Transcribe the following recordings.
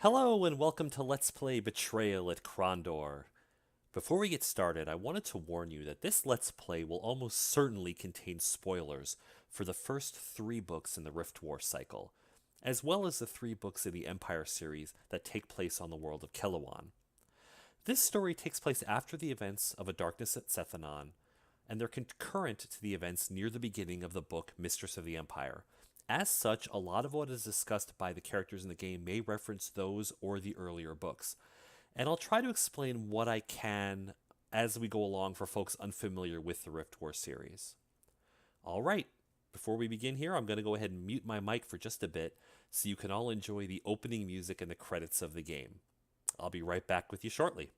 Hello and welcome to Let's Play Betrayal at Krondor. Before we get started, I wanted to warn you that this Let's Play will almost certainly contain spoilers for the first 3 books in the Rift War cycle, as well as the 3 books in the Empire series that take place on the world of Kelluan. This story takes place after the events of A Darkness at Sethanon, and they're concurrent to the events near the beginning of the book Mistress of the Empire. As such, a lot of what is discussed by the characters in the game may reference those or the earlier books. And I'll try to explain what I can as we go along for folks unfamiliar with the Rift War series. Alright, before we begin here, I'm going to go ahead and mute my mic for just a bit so you can all enjoy the opening music and the credits of the game. I'll be right back with you shortly.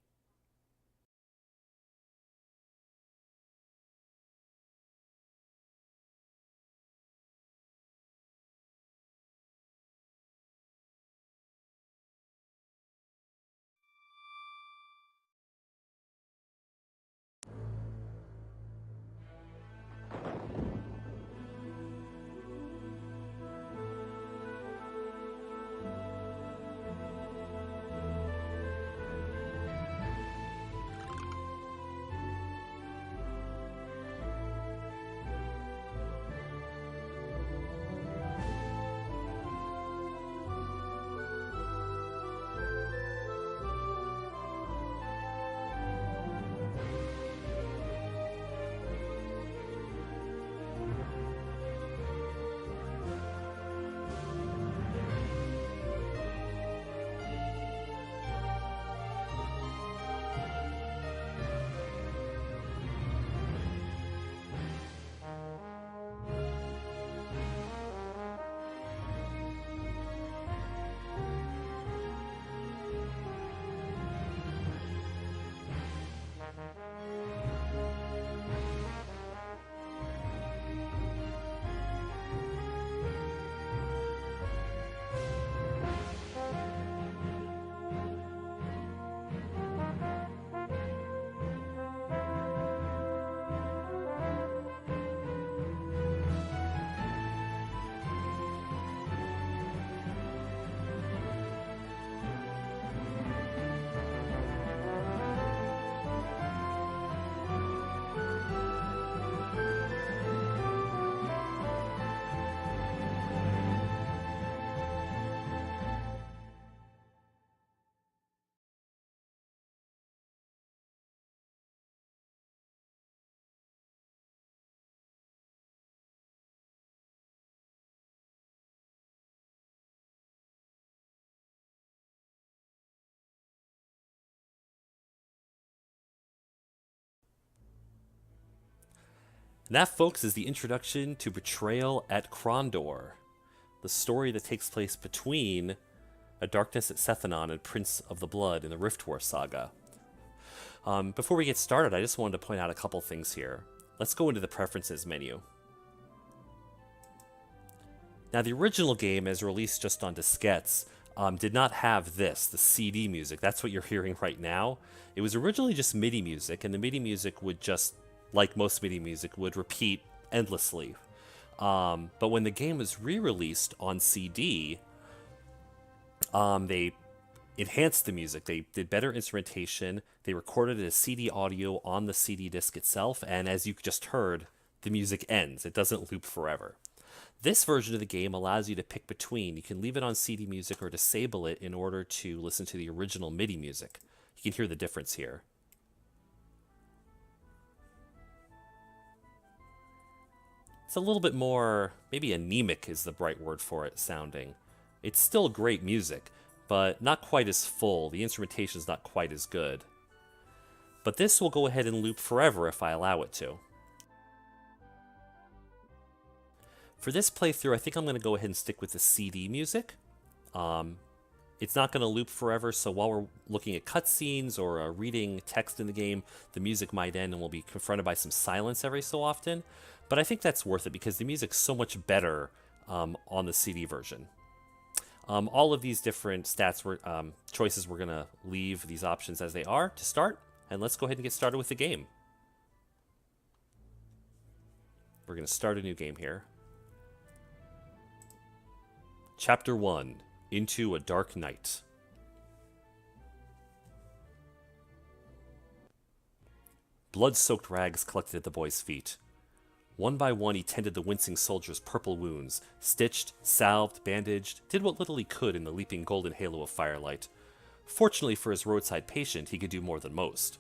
And that, folks, is the introduction to Betrayal at Krondor, the story that takes place between A Darkness at Sethanon and Prince of the Blood in the Rift War saga. Before we get started, I just wanted to point out a couple things here. Let's go into the Preferences menu. Now, the original game, as released just on diskettes, did not have this, the CD music. That's what you're hearing right now. It was originally just MIDI music, and the MIDI music would just, like most MIDI music, would repeat endlessly. But when the game was re-released on CD, they enhanced the music. They did better instrumentation. They recorded it as CD audio on the CD disc itself, and as you just heard, the music ends. It doesn't loop forever. This version of the game allows you to pick between. You can leave it on CD music or disable it in order to listen to the original MIDI music. You can hear the difference here. It's a little bit more, maybe anemic is the right word for it sounding. It's still great music, but not quite as full. The instrumentation's not quite as good. But this will go ahead and loop forever if I allow it to. For this playthrough, I think I'm going to go ahead and stick with the CD music. It's not going to loop forever, so while we're looking at cutscenes or reading text in the game, the music might end and we'll be confronted by some silence every so often. But I think that's worth it because the music's so much better on the CD version. All of these different choices, we're going to leave these options as they are to start. And let's go ahead and get started with the game. We're going to start a new game here. Chapter 1, Into a Dark Night. Blood-soaked rags collected at the boy's feet. One by one, he tended the wincing soldier's purple wounds, stitched, salved, bandaged, did what little he could in the leaping golden halo of firelight. Fortunately for his roadside patient, he could do more than most.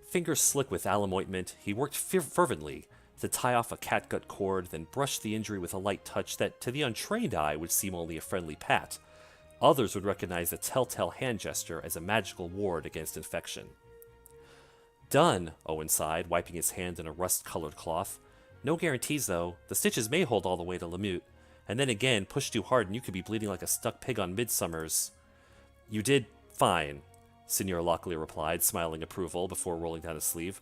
Fingers slick with alum ointment, he worked fervently to tie off a catgut cord, then brushed the injury with a light touch that, to the untrained eye, would seem only a friendly pat. Others would recognize the telltale hand gesture as a magical ward against infection. Done, Owen sighed, wiping his hand in a rust-colored cloth. No guarantees, though. The stitches may hold all the way to LaMut. And then again, push too hard and you could be bleeding like a stuck pig on Midsummer's. You did fine, Signor Locklear replied, smiling approval before rolling down his sleeve.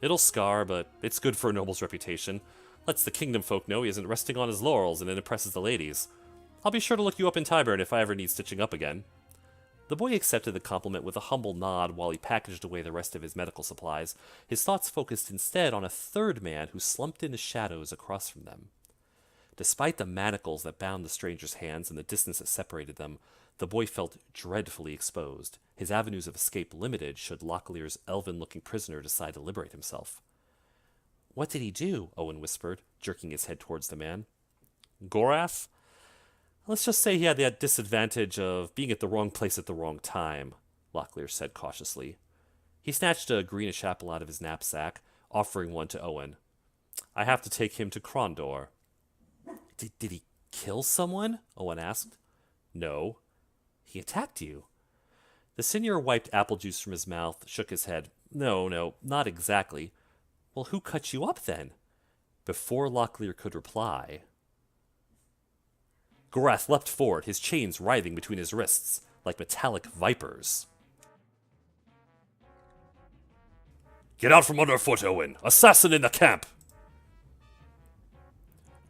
It'll scar, but it's good for a noble's reputation. Lets the kingdom folk know he isn't resting on his laurels, and it impresses the ladies. I'll be sure to look you up in Tyburn if I ever need stitching up again. The boy accepted the compliment with a humble nod while he packaged away the rest of his medical supplies, his thoughts focused instead on a third man who slumped in the shadows across from them. Despite the manacles that bound the stranger's hands and the distance that separated them, the boy felt dreadfully exposed, his avenues of escape limited should Locklear's elven-looking prisoner decide to liberate himself. "What did he do?" Owen whispered, jerking his head towards the man. "Gorath? Let's just say he had that disadvantage of being at the wrong place at the wrong time," Locklear said cautiously. He snatched a greenish apple out of his knapsack, offering one to Owen. "I have to take him to Krondor." Did he kill someone?" Owen asked. "No." "He attacked you?" The seigneur wiped apple juice from his mouth, shook his head. No, not exactly." "Well, who cut you up then?" Before Locklear could reply, Gorath leapt forward, his chains writhing between his wrists, like metallic vipers. "Get out from underfoot, Owen! Assassin in the camp!"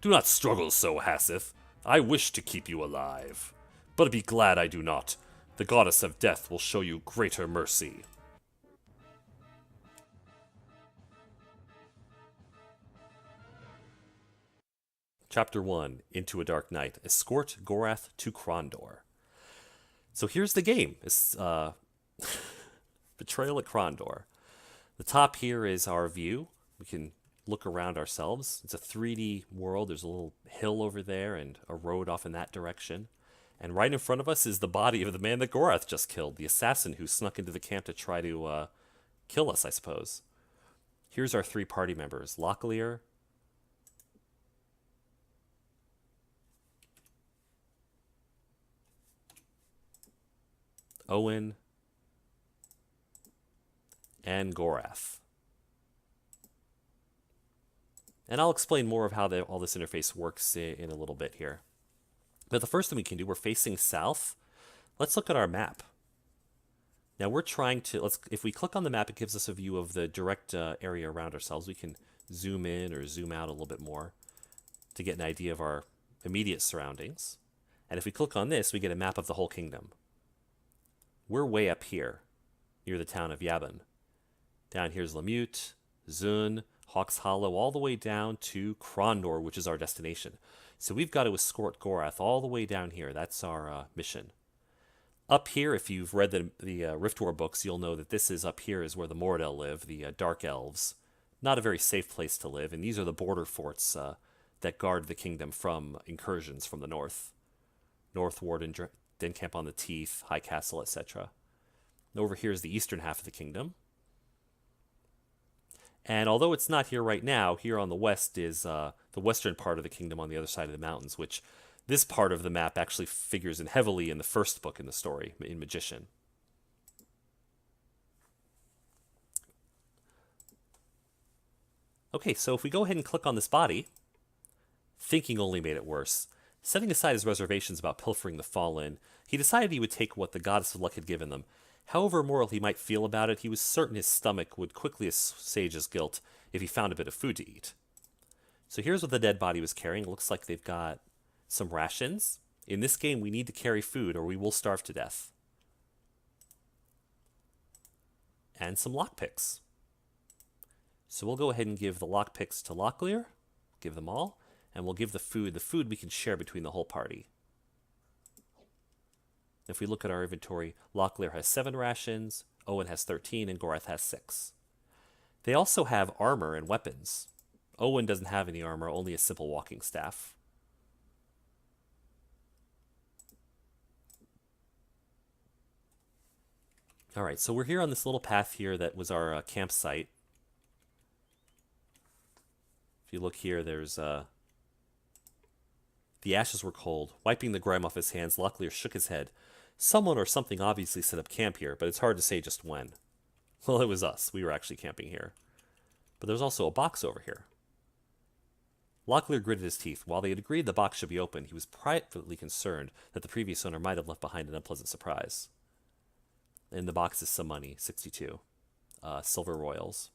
"Do not struggle so, Hassith. I wish to keep you alive. But be glad I do not. The goddess of death will show you greater mercy." Chapter 1, Into a Dark Night. Escort Gorath to Krondor. So here's the game. It's Betrayal at Krondor. The top here is our view. We can look around ourselves. It's a 3D world. There's a little hill over there and a road off in that direction. And right in front of us is the body of the man that Gorath just killed, the assassin who snuck into the camp to try to kill us, I suppose. Here's our three party members. Locklear, Owen, and Gorath. And I'll explain more of how all this interface works in a little bit here. But the first thing we can do, we're facing south. Let's look at our map. Now we're trying to, if we click on the map, it gives us a view of the direct area around ourselves. We can zoom in or zoom out a little bit more to get an idea of our immediate surroundings. And if we click on this, we get a map of the whole kingdom. We're way up here, near the town of Yabon. Down here's LaMut, Zun, Hawks Hollow, all the way down to Krondor, which is our destination. So we've got to escort Gorath all the way down here. That's our mission. Up here, if you've read the Rift War books, you'll know that this is up here is where the Moredhel live, the Dark Elves. Not a very safe place to live, and these are the border forts that guard the kingdom from incursions from the north. North Ward and Den Camp on the Teeth, High Castle, etc. Over here is the eastern half of the kingdom. And although it's not here right now, here on the west is the western part of the kingdom on the other side of the mountains, which this part of the map actually figures in heavily in the first book in the story, in Magician. Okay, so if we go ahead and click on this body, thinking only made it worse. Setting aside his reservations about pilfering the fallen, he decided he would take what the goddess of luck had given them. However immoral he might feel about it, he was certain his stomach would quickly assuage his guilt if he found a bit of food to eat. So here's what the dead body was carrying. It looks like they've got some rations. In this game, we need to carry food or we will starve to death. And some lockpicks. So we'll go ahead and give the lockpicks to Locklear. Give them all. And we'll give the food we can share between the whole party. If we look at our inventory, Locklear has 7 rations, Owen has 13, and Gorath has 6. They also have armor and weapons. Owen doesn't have any armor, only a simple walking staff. Alright, so we're here on this little path here that was our campsite. If you look here, there's... The ashes were cold. Wiping the grime off his hands, Locklear shook his head. Someone or something obviously set up camp here, but it's hard to say just when. Well, it was us. We were actually camping here. But there's also a box over here. Locklear gritted his teeth. While they had agreed the box should be open, he was privately concerned that the previous owner might have left behind an unpleasant surprise. In the box is some money, 62. Silver royals.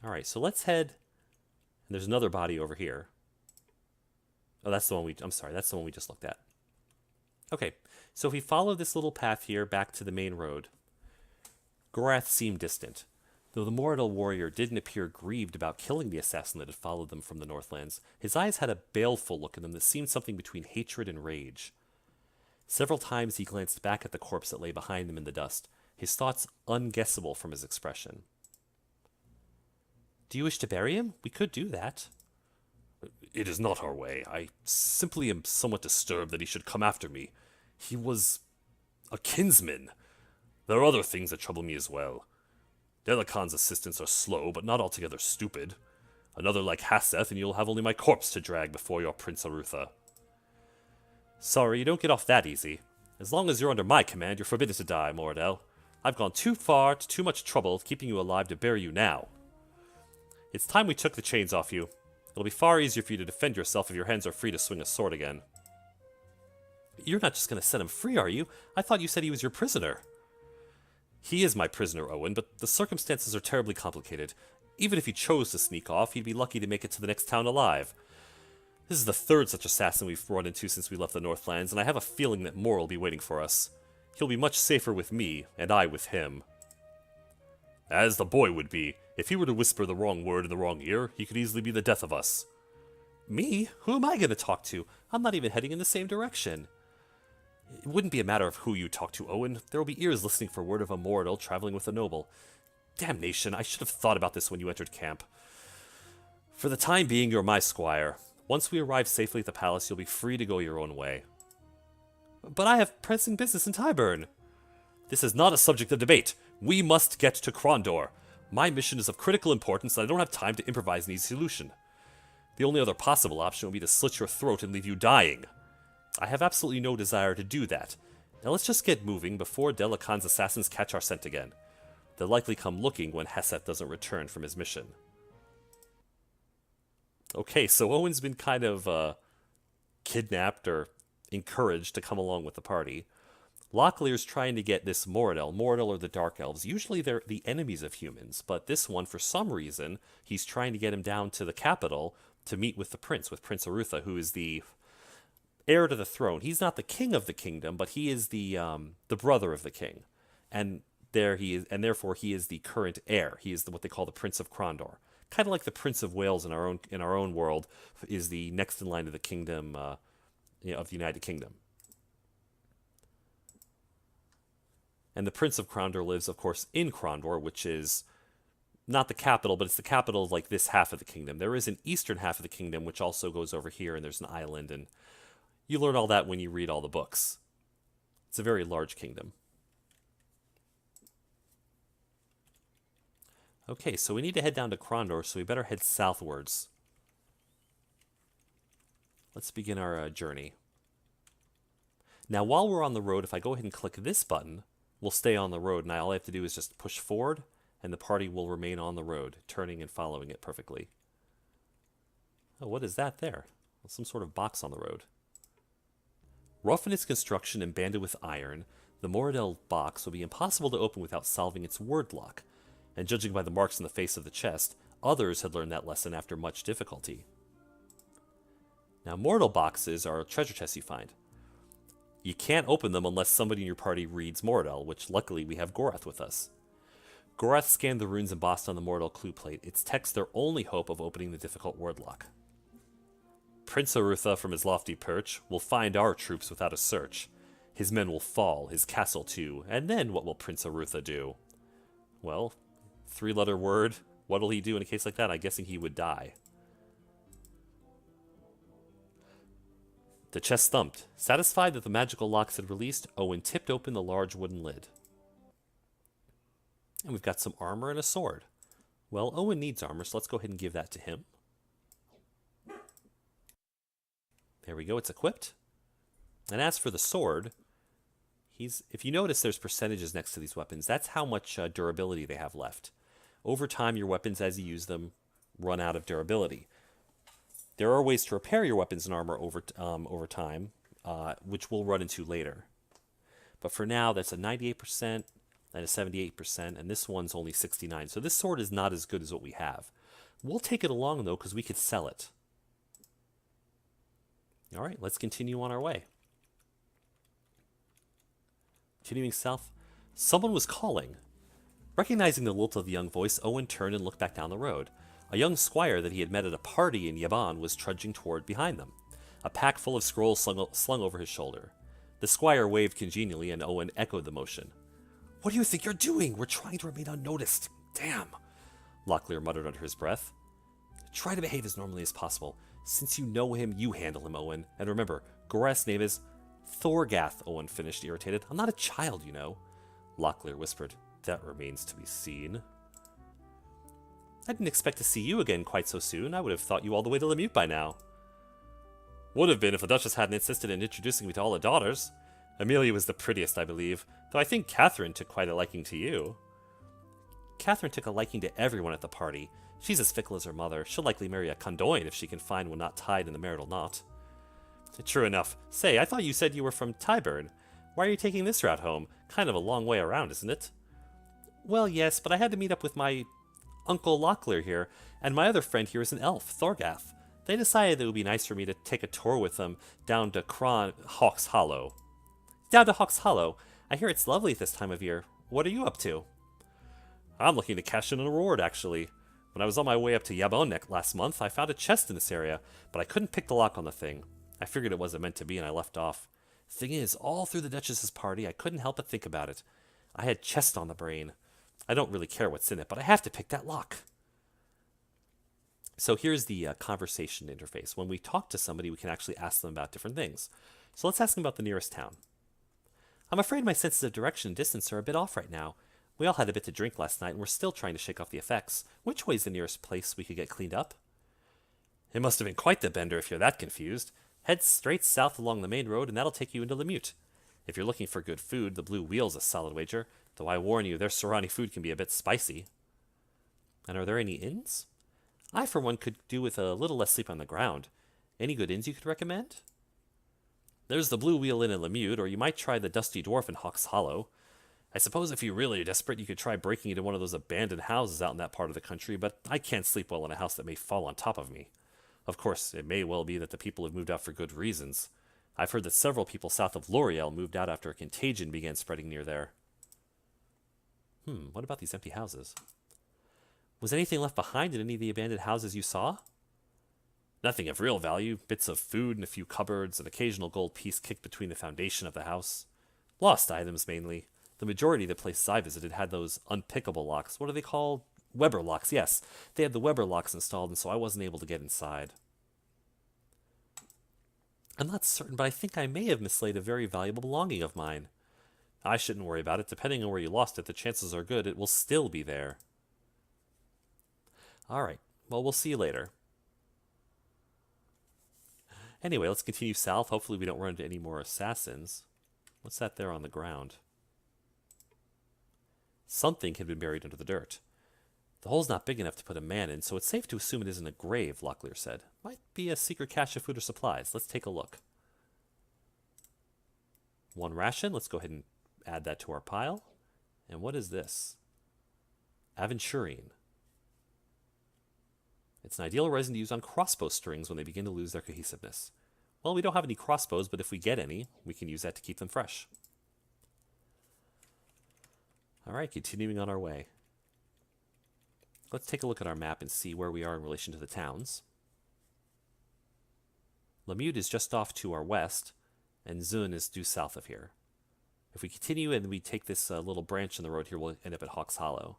Alright, so let's head... And there's another body over here. Oh, that's the one I'm sorry, that's the one we just looked at. Okay, so if we follow this little path here back to the main road, Gorath seemed distant. Though the Moredhel warrior didn't appear grieved about killing the assassin that had followed them from the Northlands, his eyes had a baleful look in them that seemed something between hatred and rage. Several times he glanced back at the corpse that lay behind him in the dust, his thoughts unguessable from his expression. Do you wish to bury him? We could do that. It is not our way. I simply am somewhat disturbed that he should come after me. He was a kinsman. There are other things that trouble me as well. Delacan's assistants are slow, but not altogether stupid. Another like Haseth, and you'll have only my corpse to drag before your Prince Arutha. Sorry, you don't get off that easy. As long as you're under my command, you're forbidden to die, Moredhel. I've gone too far, to too much trouble, keeping you alive to bury you now. It's time we took the chains off you. It'll be far easier for you to defend yourself if your hands are free to swing a sword again. You're not just going to set him free, are you? I thought you said he was your prisoner. He is my prisoner, Owen, but the circumstances are terribly complicated. Even if he chose to sneak off, he'd be lucky to make it to the next town alive. This is the third such assassin we've run into since we left the Northlands, and I have a feeling that more will be waiting for us. He'll be much safer with me, and I with him. As the boy would be. If he were to whisper the wrong word in the wrong ear, he could easily be the death of us. Me? Who am I going to talk to? I'm not even heading in the same direction. It wouldn't be a matter of who you talk to, Owen. There will be ears listening for word of a Moredhel traveling with a noble. Damnation, I should have thought about this when you entered camp. For the time being, you're my squire. Once we arrive safely at the palace, you'll be free to go your own way. But I have pressing business in Tyburn. This is not a subject of debate. We must get to Krondor. My mission is of critical importance, and I don't have time to improvise an easy solution. The only other possible option would be to slit your throat and leave you dying. I have absolutely no desire to do that. Now let's just get moving before Delacan's assassins catch our scent again. They'll likely come looking when Haseth doesn't return from his mission. Okay, so Owen's been kind of kidnapped or encouraged to come along with the party. Locklear's trying to get this Moredhel. Moredhel are the Dark Elves. Usually they're the enemies of humans, but this one, for some reason, he's trying to get him down to the capital to meet with the prince, with Prince Arutha, who is the heir to the throne. He's not the king of the kingdom, but he is the brother of the king, and therefore he is the current heir. He is what they call the Prince of Krondor, kind of like the Prince of Wales in our own world is the next in line to the kingdom of the United Kingdom. And the Prince of Krondor lives, of course, in Krondor, which is not the capital, but it's the capital of like this half of the kingdom. There is an eastern half of the kingdom, which also goes over here, and there's an island, and you learn all that when you read all the books. It's a very large kingdom. Okay, so we need to head down to Krondor, so we better head southwards. Let's begin our journey. Now, while we're on the road, if I go ahead and click this button, we'll stay on the road, and all I have to do is just push forward, and the party will remain on the road, turning and following it perfectly. Oh, what is that there? Well, some sort of box on the road. Rough in its construction and banded with iron, the Moredhel box will be impossible to open without solving its word lock, and judging by the marks on the face of the chest, others had learned that lesson after much difficulty. Now, Moredhel boxes are treasure chests you find. You can't open them unless somebody in your party reads Moredhel, which luckily we have Gorath with us. Gorath scanned the runes embossed on the Moredhel clue plate, its text their only hope of opening the difficult word lock. Prince Arutha from his lofty perch will find our troops without a search. His men will fall, his castle too, and then what will Prince Arutha do? Well, three-letter word, what'll he do in a case like that? I'm guessing he would die. The chest thumped. Satisfied that the magical locks had released, Owen tipped open the large wooden lid. And we've got some armor and a sword. Well, Owen needs armor, so let's go ahead and give that to him. There we go, it's equipped. And as for the sword, if you notice there's percentages next to these weapons, that's how much durability they have left. Over time, your weapons, as you use them, run out of durability. There are ways to repair your weapons and armor over time, which we'll run into later. But for now, that's a 98% and a 78%, and this one's only 69%. So this sword is not as good as what we have. We'll take it along, though, because we could sell it. All right, let's continue on our way. Continuing south, someone was calling. Recognizing the lilt of the young voice, Owen turned and looked back down the road. A young squire that he had met at a party in Yaban was trudging toward behind them, a pack full of scrolls slung over his shoulder. The squire waved congenially, and Owen echoed the motion. "What do you think you're doing? We're trying to remain unnoticed. Damn," Locklear muttered under his breath. "Try to behave as normally as possible. Since you know him, you handle him, Owen. And remember, Gorath's name is Thorgath," Owen finished, irritated. "I'm not a child, you know." Locklear whispered, "That remains to be seen." "I didn't expect to see you again quite so soon. I would have thought you all the way to LaMut by now." "Would have been if the Duchess hadn't insisted in introducing me to all the daughters. Amelia was the prettiest, I believe, though I think Catherine took quite a liking to you." "Catherine took a liking to everyone at the party. She's as fickle as her mother. She'll likely marry a condoin if she can find one not tied in the marital knot." "True enough. Say, I thought you said you were from Tyburn. Why are you taking this route home? Kind of a long way around, isn't it?" "Well, yes, but I had to meet up with my Uncle Locklear here, and my other friend here is an elf, Thorgath. They decided it would be nice for me to take a tour with them down to Hawk's Hollow." "Down to Hawk's Hollow? I hear it's lovely at this time of year. What are you up to?" "I'm looking to cash in an award, actually. When I was on my way up to Yabonek last month, I found a chest in this area, but I couldn't pick the lock on the thing. I figured it wasn't meant to be, and I left off. Thing is, all through the Duchess's party, I couldn't help but think about it. I had chest on the brain. I don't really care what's in it, but I have to pick that lock." So here's the conversation interface. When we talk to somebody, we can actually ask them about different things. So let's ask them about the nearest town. "I'm afraid my senses of direction and distance are a bit off right now. We all had a bit to drink last night, and we're still trying to shake off the effects. Which way's the nearest place we could get cleaned up?" "It must have been quite the bender if you're that confused. Head straight south along the main road, and that'll take you into LaMut. If you're looking for good food, the Blue Wheel's a solid wager, though I warn you, their Serrani food can be a bit spicy." "And are there any inns?" "I, for one, could do with a little less sleep on the ground. Any good inns you could recommend?" "There's the Blue Wheel Inn in LaMut, or you might try the Dusty Dwarf in Hawk's Hollow. I suppose if you're really desperate, you could try breaking into one of those abandoned houses out in that part of the country, but I can't sleep well in a house that may fall on top of me. Of course, it may well be that the people have moved out for good reasons. I've heard that several people south of L'Oreal moved out after a contagion began spreading near there." What about these empty houses? "Was anything left behind in any of the abandoned houses you saw?" "Nothing of real value. Bits of food and a few cupboards, an occasional gold piece kicked between the foundation of the house. Lost items, mainly. The majority of the places I visited had those unpickable locks. What are they called? Weber locks, yes. They had the Weber locks installed, and so I wasn't able to get inside." "I'm not certain, but I think I may have mislaid a very valuable belonging of mine." "I shouldn't worry about it. Depending on where you lost it, the chances are good it will still be there." "All right. Well, we'll see you later." Anyway, let's continue south. Hopefully we don't run into any more assassins. What's that there on the ground? Something had been buried under the dirt. "The hole's not big enough to put a man in, so it's safe to assume it isn't a grave," Locklear said. "Might be a secret cache of food or supplies. Let's take a look." One ration. Let's go ahead and add that to our pile. And what is this? Aventurine. It's an ideal resin to use on crossbow strings when they begin to lose their cohesiveness. Well, we don't have any crossbows, but if we get any, we can use that to keep them fresh. All right, continuing on our way. Let's take a look at our map and see where we are in relation to the towns. LaMut is just off to our west, and Zun is due south of here. If we continue and we take this little branch in the road here, we'll end up at Hawks Hollow.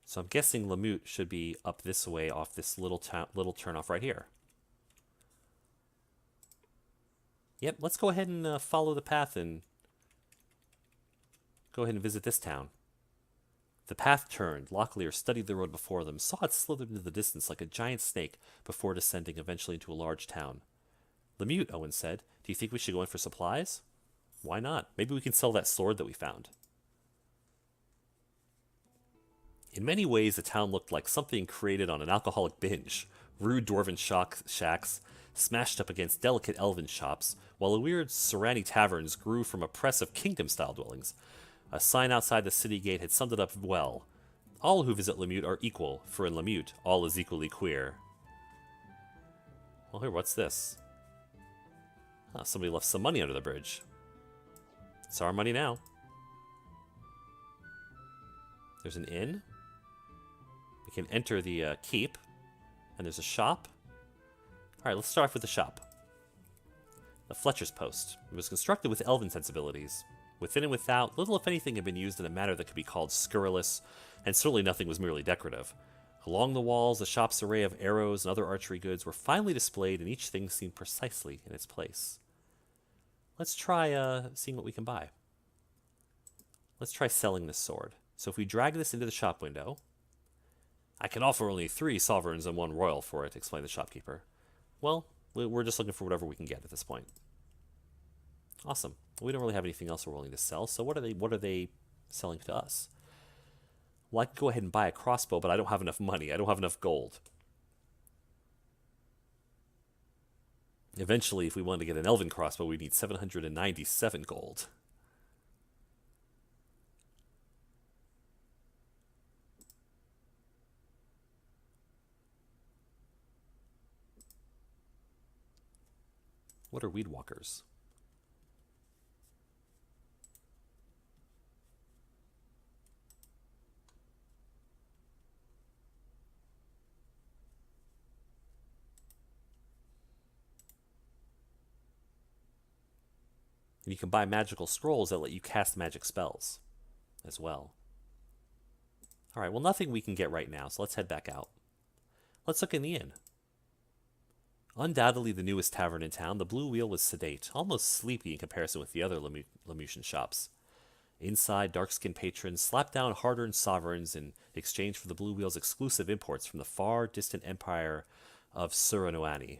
So I'm guessing LaMut should be up this way off this little turnoff right here. Yep, let's go ahead and follow the path and go ahead and visit this town. The path turned. Locklear studied the road before them, saw it slithered into the distance like a giant snake before descending eventually into a large town. LaMut, Owen said, do you think we should go in for supplies? Why not? Maybe we can sell that sword that we found. In many ways, the town looked like something created on an alcoholic binge. Rude dwarven shacks smashed up against delicate elven shops, while the weird Serani taverns grew from oppressive kingdom-style dwellings. A sign outside the city gate had summed it up well. All who visit LaMut are equal, for in LaMut, all is equally queer. Well, here, what's this? Oh, somebody left some money under the bridge. It's our money now. There's an inn. We can enter the keep, and there's a shop. Alright, let's start off with the shop. The Fletcher's Post. It was constructed with elven sensibilities. Within and without, little if anything had been used in a manner that could be called scurrilous, and certainly nothing was merely decorative. Along the walls, the shop's array of arrows and other archery goods were finely displayed, and each thing seemed precisely in its place. Let's try seeing what we can buy. Let's try selling this sword. So if we drag this into the shop window... I can offer only 3 sovereigns and 1 royal for it, explained the shopkeeper. Well, we're just looking for whatever we can get at this point. Awesome. We don't really have anything else we're willing to sell, so what are they selling to us? Well, I could go ahead and buy a crossbow, but I don't have enough money. I don't have enough gold. Eventually, if we wanted to get an elven crossbow, we'd need 797 gold. What are weed walkers? And you can buy magical scrolls that let you cast magic spells as well. Alright, well, nothing we can get right now, so let's head back out. Let's look in the inn. Undoubtedly the newest tavern in town, the Blue Wheel was sedate, almost sleepy in comparison with the other Lamutian shops. Inside, dark-skinned patrons slapped down hard-earned sovereigns in exchange for the Blue Wheel's exclusive imports from the far-distant empire of Suranoani.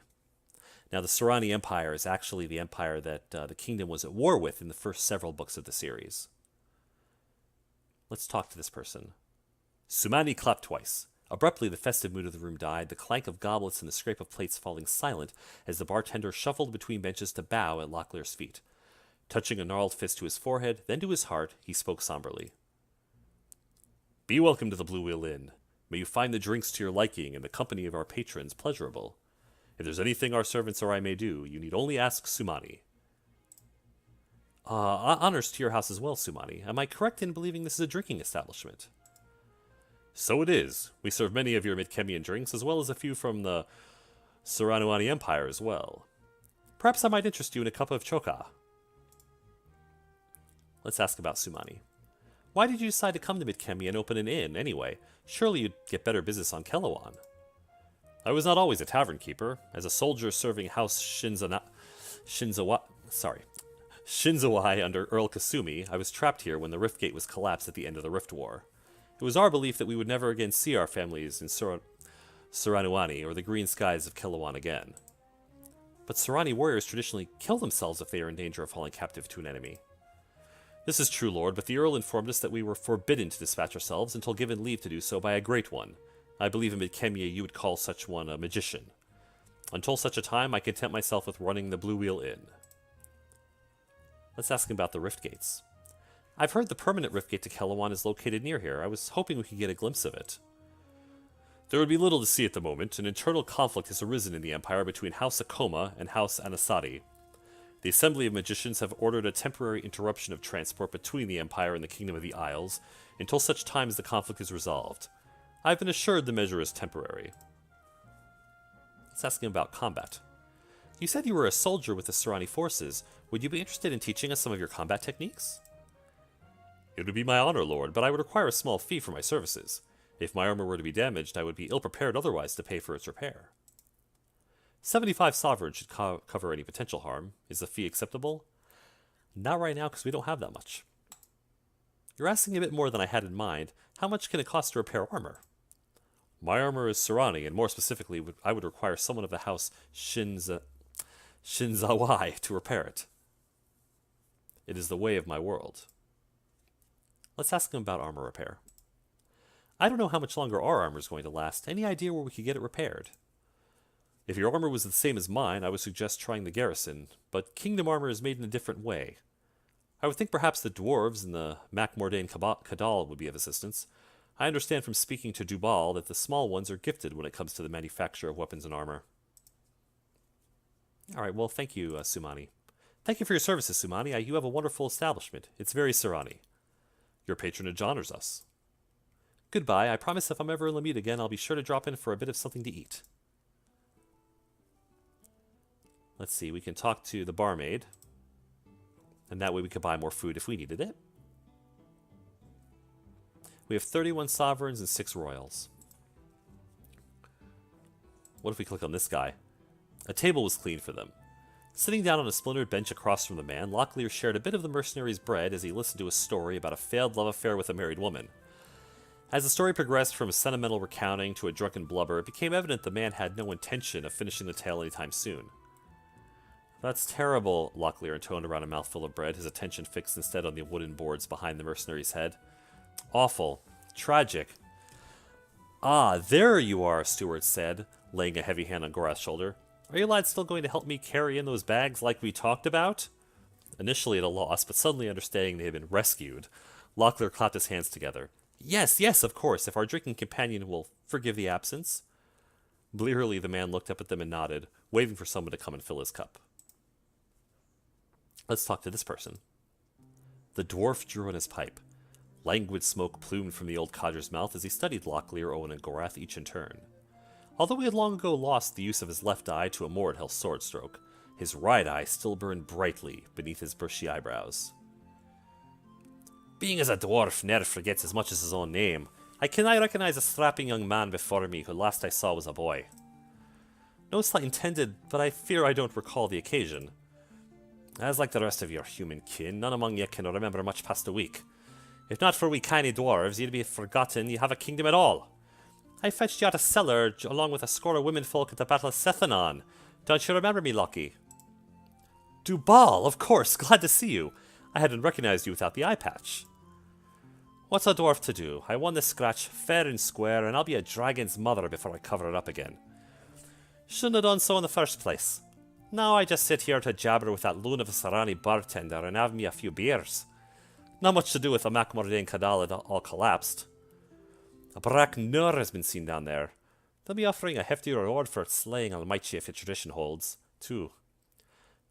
Now, the Serani Empire is actually the empire that the kingdom was at war with in the first several books of the series. Let's talk to this person. Sumani clapped twice. Abruptly, the festive mood of the room died, the clank of goblets and the scrape of plates falling silent as the bartender shuffled between benches to bow at Locklear's feet. Touching a gnarled fist to his forehead, then to his heart, he spoke somberly. Be welcome to the Blue Wheel Inn. May you find the drinks to your liking and the company of our patrons pleasurable. If there's anything our servants or I may do, you need only ask Sumani. Honors to your house as well, Sumani. Am I correct in believing this is a drinking establishment? So it is. We serve many of your Midkemian drinks, as well as a few from the Suranoani Empire as well. Perhaps I might interest you in a cup of choka. Let's ask about Sumani. Why did you decide to come to Midkemia and open an inn, anyway? Surely you'd get better business on Keloan. I was not always a tavern keeper. As a soldier serving House Shinzawai under Earl Kasumi, I was trapped here when the Rift Gate was collapsed at the end of the Rift War. It was our belief that we would never again see our families in Suranoani or the green skies of Keloan again. But Serani warriors traditionally kill themselves if they are in danger of falling captive to an enemy. This is true, Lord, but the Earl informed us that we were forbidden to dispatch ourselves until given leave to do so by a great one. I believe in Midkemia you would call such one a magician. Until such a time, I content myself with running the Blue Wheel Inn. Let's ask him about the Rift Gates. I've heard the permanent Rift Gate to Keloan is located near here. I was hoping we could get a glimpse of it. There would be little to see at the moment. An internal conflict has arisen in the Empire between House Akoma and House Anasati. The Assembly of Magicians have ordered a temporary interruption of transport between the Empire and the Kingdom of the Isles until such time as the conflict is resolved. I've been assured the measure is temporary. Let's ask him about combat. You said you were a soldier with the Serani forces. Would you be interested in teaching us some of your combat techniques? It would be my honor, Lord, but I would require a small fee for my services. If my armor were to be damaged, I would be ill-prepared otherwise to pay for its repair. 75 sovereigns should cover any potential harm. Is the fee acceptable? Not right now, because we don't have that much. You're asking a bit more than I had in mind. How much can it cost to repair armor? My armor is Serani, and more specifically, I would require someone of the house Shinzawai to repair it. It is the way of my world. Let's ask him about armor repair. I don't know how much longer our armor is going to last. Any idea where we could get it repaired? If your armor was the same as mine, I would suggest trying the Garrison, but kingdom armor is made in a different way. I would think perhaps the dwarves and the Moredhel Kadal would be of assistance. I understand from speaking to Dubal that the small ones are gifted when it comes to the manufacture of weapons and armor. Alright, well, thank you, Sumani. Thank you for your services, Sumani. You have a wonderful establishment. It's very Serani. Your patronage honors us. Goodbye. I promise if I'm ever in LaMut again, I'll be sure to drop in for a bit of something to eat. Let's see, we can talk to the barmaid. And that way we could buy more food if we needed it. We have 31 sovereigns and 6 royals. What if we click on this guy? A table was cleaned for them. Sitting down on a splintered bench across from the man, Locklear shared a bit of the mercenary's bread as he listened to a story about a failed love affair with a married woman. As the story progressed from a sentimental recounting to a drunken blubber, it became evident the man had no intention of finishing the tale anytime soon. That's terrible, Locklear intoned around a mouthful of bread, his attention fixed instead on the wooden boards behind the mercenary's head. Awful. Tragic. Ah, there you are, Stewart said, laying a heavy hand on Gorath's shoulder. Are you lads still going to help me carry in those bags like we talked about? Initially at a loss, but suddenly understanding they had been rescued, Locklear clapped his hands together. Yes, yes, of course, if our drinking companion will forgive the absence. Blearily, the man looked up at them and nodded, waving for someone to come and fill his cup. Let's talk to this person. The dwarf drew on his pipe. Languid smoke plumed from the old codger's mouth as he studied Locklear, Owen, and Gorath each in turn. Although he had long ago lost the use of his left eye to a Moredhel sword stroke, his right eye still burned brightly beneath his bushy eyebrows. Being as a dwarf never forgets as much as his own name, I cannot recognize a strapping young man before me who last I saw was a boy. No slight intended, but I fear I don't recall the occasion. As like the rest of your human kin, none among ye can remember much past a week. If not for we canny dwarves, you'd be forgotten ye have a kingdom at all. I fetched you out a cellar along with a score of womenfolk at the Battle of Sethanon. Don't you remember me, Lockie? Dubal, of course, glad to see you. I hadn't recognized you without the eye patch. What's a dwarf to do? I won this scratch fair and square, and I'll be a dragon's mother before I cover it up again. Shouldn't have done so in the first place. Now I just sit here to jabber with that loon of a Serani bartender and have me a few beers. Not much to do with the Moredhel Kadal all collapsed. A Brak Nur has been seen down there. They'll be offering a hefty reward for slaying Almighty if tradition holds, too.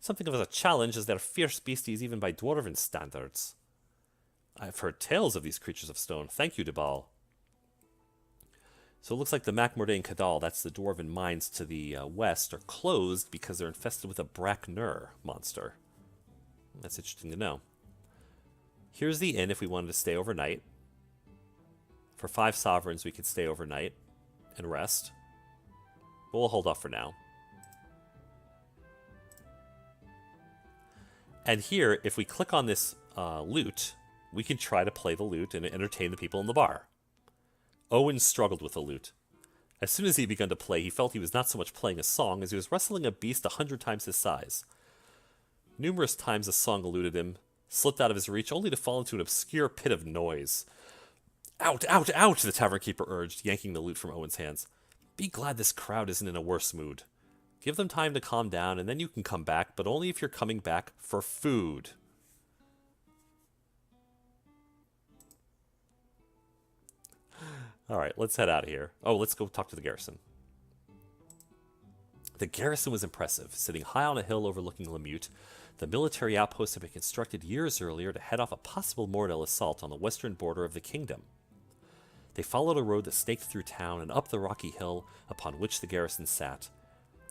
Something of a challenge as they're fierce beasties even by dwarven standards. I've heard tales of these creatures of stone. Thank you, Dubal. So it looks like the Moredhel Kadal, that's the dwarven mines to the west, are closed because they're infested with a Brak Nur monster. That's interesting to know. Here's the inn if we wanted to stay overnight. For 5 sovereigns, we could stay overnight and rest. But we'll hold off for now. And here, if we click on this lute, we can try to play the lute and entertain the people in the bar. Owen struggled with the lute. As soon as he began to play, he felt he was not so much playing a song as he was wrestling a beast 100 times his size. Numerous times the song eluded him, slipped out of his reach, only to fall into an obscure pit of noise. Out, out, out, the tavern keeper urged, yanking the lute from Owen's hands. Be glad this crowd isn't in a worse mood. Give them time to calm down, and then you can come back, but only if you're coming back for food. Alright, let's head out of here. Oh, let's go talk to the Garrison. The garrison was impressive. Sitting high on a hill overlooking LaMut, the military outpost had been constructed years earlier to head off a possible Moredhel assault on the western border of the kingdom. They followed a road that snaked through town and up the rocky hill upon which the garrison sat.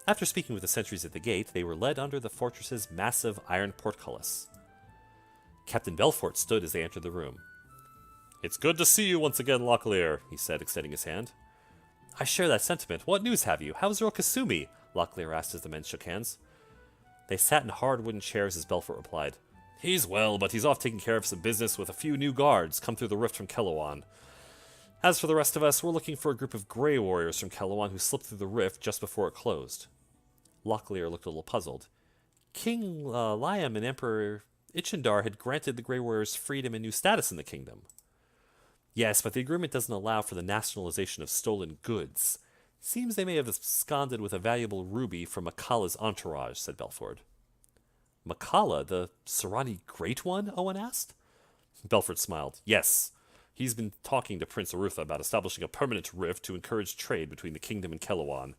After speaking with the sentries at the gate, they were led under the fortress's massive iron portcullis. Captain Belfort stood as they entered the room. "It's good to see you once again, Locklear," he said, extending his hand. "I share that sentiment. What news have you? How's Earl Kasumi?" Locklear asked as the men shook hands. They sat in hard wooden chairs as Belfort replied. "He's well, but he's off taking care of some business with a few new guards come through the rift from Keloan. As for the rest of us, we're looking for a group of Grey Warriors from Keloan who slipped through the rift just before it closed." Locklear looked a little puzzled. King Liam and Emperor Ichendar had granted the Grey Warriors freedom and new status in the kingdom. "Yes, but the agreement doesn't allow for the nationalization of stolen goods. Seems they may have absconded with a valuable ruby from Makala's entourage," said Belfort. "Makala, the Serani Great One?" Owen asked. Belfort smiled. "Yes. He's been talking to Prince Arutha about establishing a permanent rift to encourage trade between the kingdom and Keloan.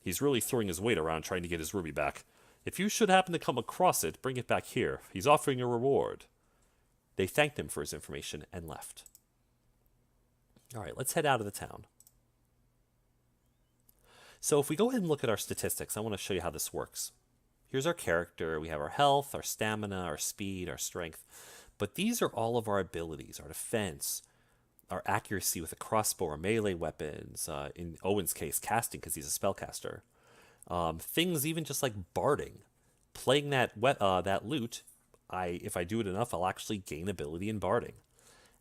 He's really throwing his weight around trying to get his ruby back. If you should happen to come across it, bring it back here. He's offering a reward." They thanked him for his information and left. All right, let's head out of the town. So if we go ahead and look at our statistics, I want to show you how this works. Here's our character. We have our health, our stamina, our speed, our strength. But these are all of our abilities, our defense, our accuracy with a crossbow or melee weapons, in Owen's case, casting because he's a spellcaster. Things even just like barding. Playing that lute, if I do it enough, I'll actually gain ability in barding.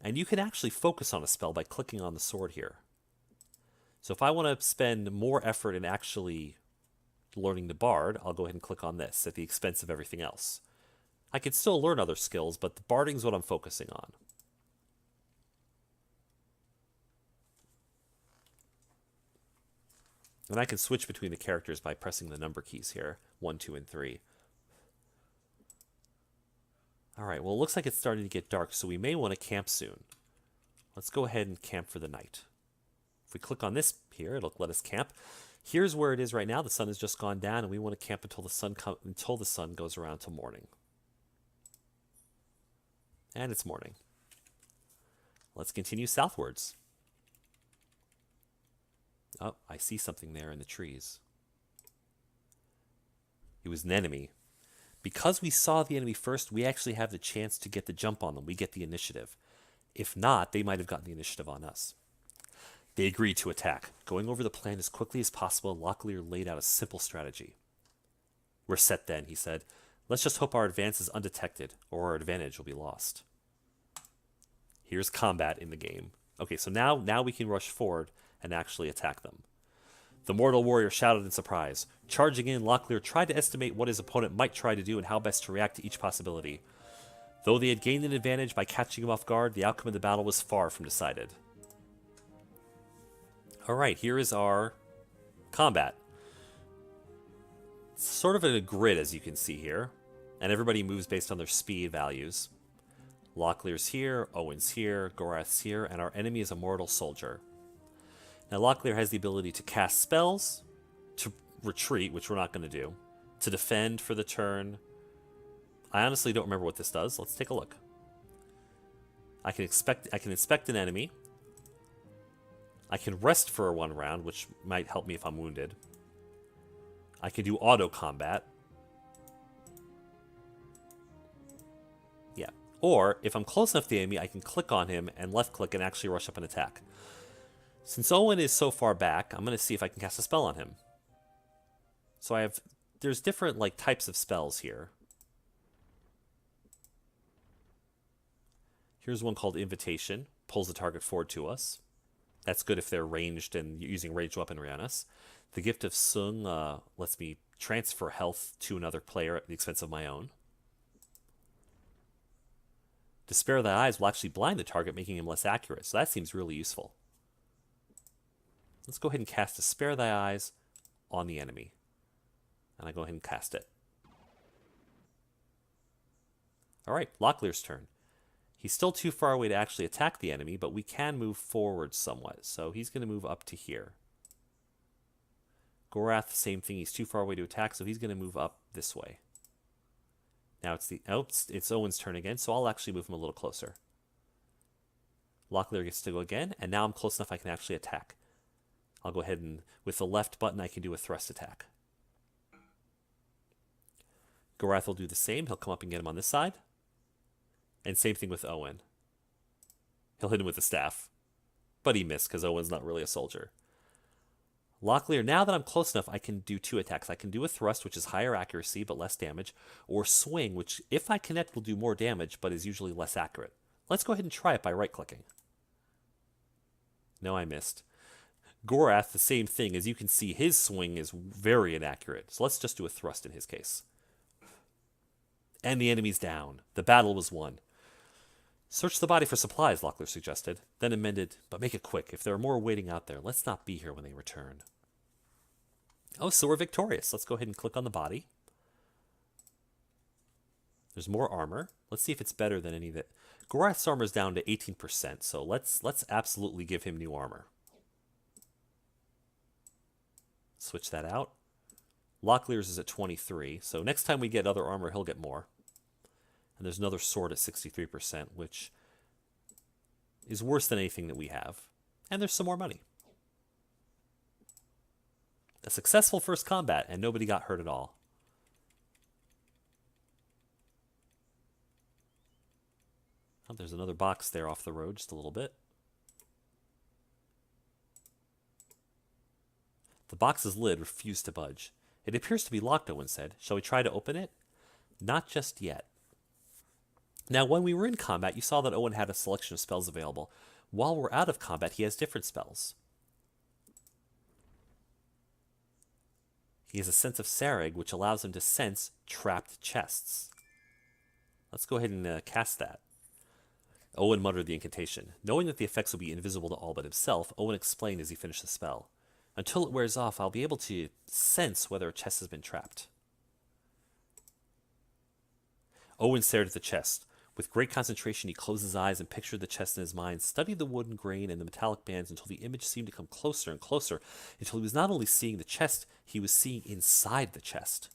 And you can actually focus on a spell by clicking on the sword here. So if I want to spend more effort in actually learning the bard, I'll go ahead and click on this at the expense of everything else. I could still learn other skills, but the barding is what I'm focusing on. And I can switch between the characters by pressing the number keys here, 1, 2, and 3. All right, well, it looks like it's starting to get dark, so we may want to camp soon. Let's go ahead and camp for the night. If we click on this here, it'll let us camp. Here's where it is right now. The sun has just gone down, and we want to camp until the sun goes around till morning. And it's morning. Let's continue southwards. Oh, I see something there in the trees. It was an enemy. Because we saw the enemy first, we actually have the chance to get the jump on them. We get the initiative. If not, they might have gotten the initiative on us. They agreed to attack. Going over the plan as quickly as possible, Locklear laid out a simple strategy. "We're set then," he said. "Let's just hope our advance is undetected, or our advantage will be lost." Here's combat in the game. Okay, so now we can rush forward and actually attack them. The mortal warrior shouted in surprise. Charging in, Locklear tried to estimate what his opponent might try to do and how best to react to each possibility. Though they had gained an advantage by catching him off guard, the outcome of the battle was far from decided. Alright, here is our combat. It's sort of in a grid, as you can see here, and everybody moves based on their speed values. Locklear's here, Owen's here, Gorath's here, and our enemy is a mortal soldier. Now, Locklear has the ability to cast spells, to retreat, which we're not going to do, to defend for the turn. I honestly don't remember what this does. Let's take a look. I can inspect an enemy. I can rest for 1 round, which might help me if I'm wounded. I can do auto combat. Yeah. Or, if I'm close enough to the enemy, I can click on him and left click and actually rush up and attack. Since Owen is so far back, I'm going to see if I can cast a spell on him. So there's different types of spells here. Here's one called Invitation. Pulls the target forward to us. That's good if they're ranged and using ranged weaponry on us. The Gift of Sung lets me transfer health to another player at the expense of my own. Despair of the Eyes will actually blind the target, making him less accurate. So that seems really useful. Let's go ahead and cast Despair Thy Eyes on the enemy. And I go ahead and cast it. Alright, Locklear's turn. He's still too far away to actually attack the enemy, but we can move forward somewhat. So he's going to move up to here. Gorath, same thing. He's too far away to attack, so he's going to move up this way. Now it's Owen's turn again, so I'll actually move him a little closer. Locklear gets to go again, and now I'm close enough I can actually attack. I'll go ahead and, with the left button, I can do a thrust attack. Gorath will do the same. He'll come up and get him on this side. And same thing with Owen. He'll hit him with the staff. But he missed because Owen's not really a soldier. Locklear, now that I'm close enough, I can do 2 attacks. I can do a thrust, which is higher accuracy but less damage, or swing, which if I connect will do more damage but is usually less accurate. Let's go ahead and try it by right-clicking. No, I missed. Gorath, the same thing. As you can see, his swing is very inaccurate. So let's just do a thrust in his case. And the enemy's down. The battle was won. Search the body for supplies, Locklear suggested, then amended, but make it quick. If there are more waiting out there, let's not be here when they return. Oh, so we're victorious. Let's go ahead and click on the body. There's more armor. Let's see if it's better than any that... Gorath's armor is down to 18%, so let's absolutely give him new armor. Switch that out. Locklear's is at 23, so next time we get other armor, he'll get more. And there's another sword at 63%, which is worse than anything that we have. And there's some more money. A successful first combat, and nobody got hurt at all. Oh, there's another box there off the road, just a little bit. The box's lid refused to budge. It appears to be locked, Owen said. Shall we try to open it? Not just yet. Now, when we were in combat, you saw that Owen had a selection of spells available. While we're out of combat, he has different spells. He has a sense of Sarag, which allows him to sense trapped chests. Let's go ahead and cast that. Owen muttered the incantation. Knowing that the effects will be invisible to all but himself, Owen explained as he finished the spell. Until it wears off, I'll be able to sense whether a chest has been trapped. Owen stared at the chest. With great concentration, he closed his eyes and pictured the chest in his mind, studied the wooden grain and the metallic bands until the image seemed to come closer and closer, until he was not only seeing the chest, he was seeing inside the chest.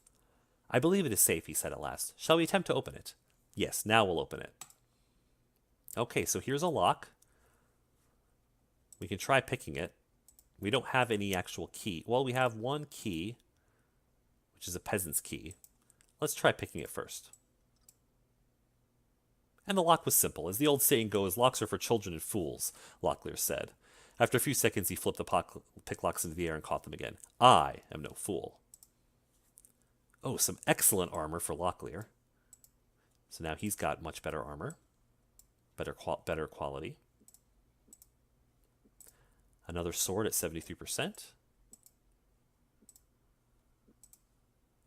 I believe it is safe, he said at last. Shall we attempt to open it? Yes, now we'll open it. Okay, so here's a lock. We can try picking it. We don't have any actual key. Well, we have one key, which is a peasant's key. Let's try picking it first. And the lock was simple. As the old saying goes, locks are for children and fools, Locklear said. After a few seconds, he flipped the picklocks into the air and caught them again. I am no fool. Oh, some excellent armor for Locklear. So now he's got much better armor. Better quality. Another sword at 73%.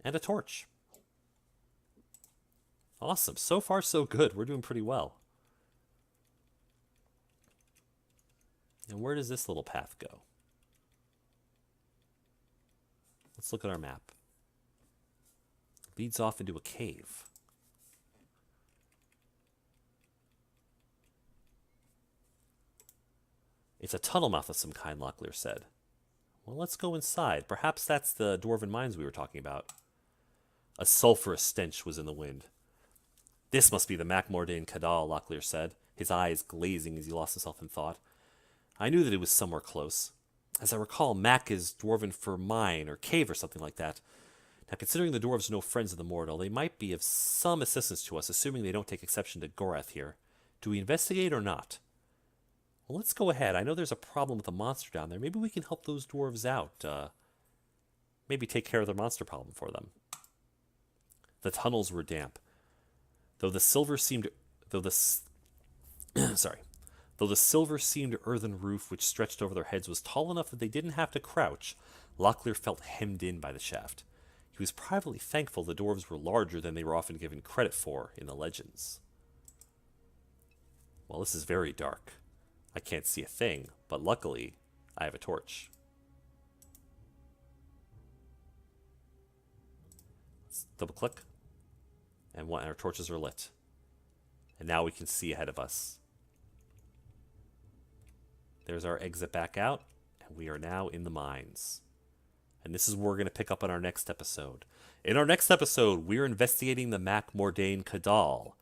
And a torch. Awesome. So far, so good. We're doing pretty well. And where does this little path go? Let's look at our map. It leads off into a cave. It's a tunnel mouth of some kind, Locklear said. Well, let's go inside. Perhaps that's the dwarven mines we were talking about. A sulphurous stench was in the wind. This must be the Moredhel Kadal, Locklear said, his eyes glazing as he lost himself in thought. I knew that it was somewhere close. As I recall, Mac is dwarven for mine or cave or something like that. Now, considering the dwarves are no friends of the Moredhel, they might be of some assistance to us, assuming they don't take exception to Gorath here. Do we investigate or not? Well, let's go ahead. I know there's a problem with a monster down there. Maybe we can help those dwarves out. Maybe take care of their monster problem for them. The tunnels were damp. Though the silver seemed earthen roof which stretched over their heads was tall enough that they didn't have to crouch, Locklear felt hemmed in by the shaft. He was privately thankful the dwarves were larger than they were often given credit for in the legends. Well, this is very dark. I can't see a thing, but luckily, I have a torch. Let's double click. And our torches are lit. And now we can see ahead of us. There's our exit back out, and we are now in the mines. And this is where we're going to pick up on our next episode. In our next episode, we're investigating the Mac Mordain Kadal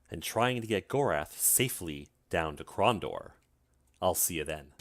and trying to get Gorath safely down to Krondor. I'll see you then.